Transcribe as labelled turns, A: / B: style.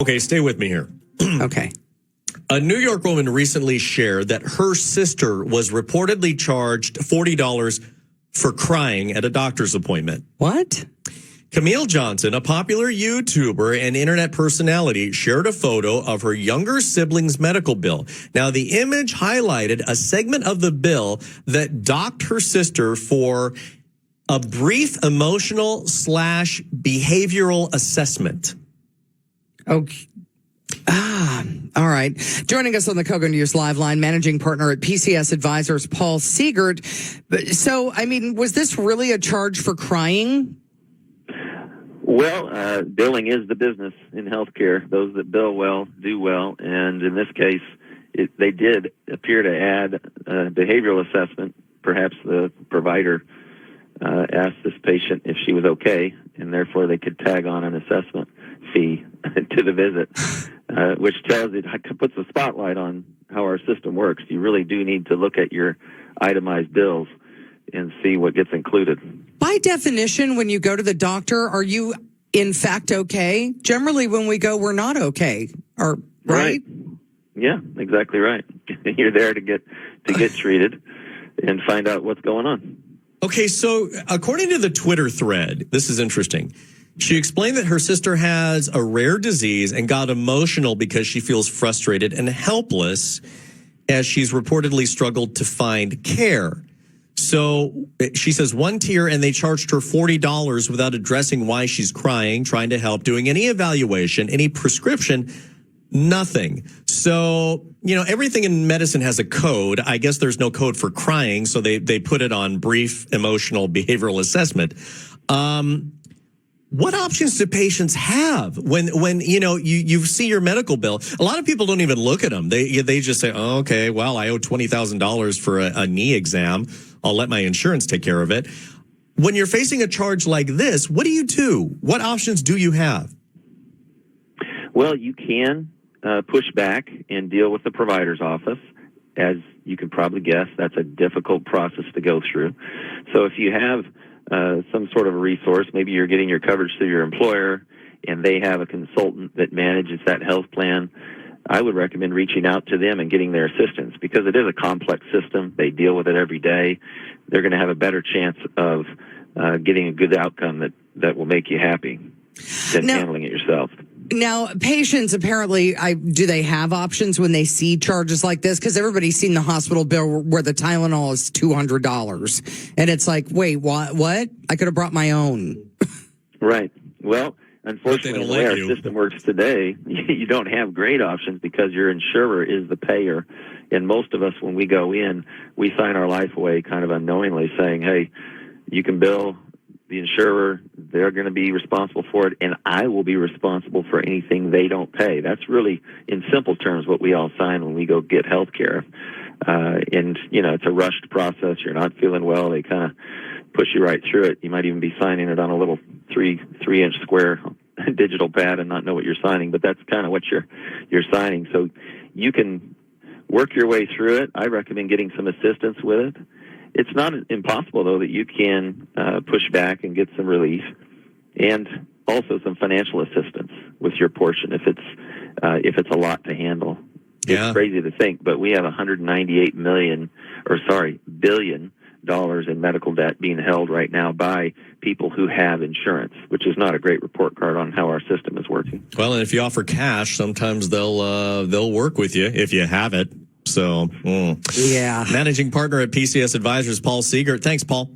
A: Okay, stay with me here.
B: Okay.
A: A New York woman recently shared that her sister was reportedly charged $40 for crying at a doctor's appointment.
B: What?
A: Camille Johnson, a popular YouTuber and internet personality, shared a photo of her younger sibling's medical bill. Now, the image highlighted a segment of the bill that docked her sister for a brief emotional / behavioral assessment.
B: Okay. All right. Joining us on the KOGO News Live Line, managing partner at PCS Advisors, Paul Seegert. So, I mean, was this really a charge for crying?
C: Well, billing is the business in healthcare. Those that bill well do well. And in this case, they did appear to add a behavioral assessment. Perhaps the provider asked this patient if she was okay, and therefore they could tag on an assessment fee to the visit, which puts a spotlight on how our system works. You really do need to look at your itemized bills and see what gets included.
B: By definition, when you go to the doctor, are you in fact okay? Generally, when we go, we're not okay. Right?
C: Yeah, exactly right. You're there to get treated and find out what's going on.
A: Okay, so according to the Twitter thread, this is interesting. She explained that her sister has a rare disease and got emotional because she feels frustrated and helpless as she's reportedly struggled to find care. So she says one tier, and they charged her $40 without addressing why she's crying, trying to help, doing any evaluation, any prescription, nothing. So, everything in medicine has a code. I guess there's no code for crying, so they put it on brief emotional behavioral assessment. What options do patients have when you see your medical bill? A lot of people don't even look at them. They just say, oh, okay, well, I owe $20,000 for a knee exam. I'll let my insurance take care of it. When you're facing a charge like this, what do you do? What options do you have?
C: Well, you can push back and deal with the provider's office. As you can probably guess, that's a difficult process to go through. So if you have some sort of a resource, maybe you're getting your coverage through your employer and they have a consultant that manages that health plan, I would recommend reaching out to them and getting their assistance, because it is a complex system. They deal with it every day. They're going to have a better chance of getting a good outcome that will make you happy than handling it yourself.
B: Now, patients apparently, do they have options when they see charges like this? Because everybody's seen the hospital bill where the Tylenol is $200. And it's like, wait, what? I could have brought my own.
C: Right. Well, unfortunately, the way our system works today, you don't have great options because your insurer is the payer. And most of us, when we go in, we sign our life away kind of unknowingly saying, hey, you can bill the insurer, they're going to be responsible for it, and I will be responsible for anything they don't pay. That's really, in simple terms, what we all sign when we go get health care. And, it's a rushed process. You're not feeling well. They kind of push you right through it. You might even be signing it on a little three-inch square digital pad and not know what you're signing, but that's kind of what you're signing. So you can work your way through it. I recommend getting some assistance with it. It's not impossible, though, that you can push back and get some relief, and also some financial assistance with your portion if it's a lot to handle. Yeah. It's crazy to think, but we have $198 billion in medical debt being held right now by people who have insurance, which is not a great report card on how our system is working.
A: Well, and if you offer cash, sometimes they'll work with you if you have it. So,
B: yeah.
A: Managing partner at PCS Advisors, Paul Seegert. Thanks, Paul.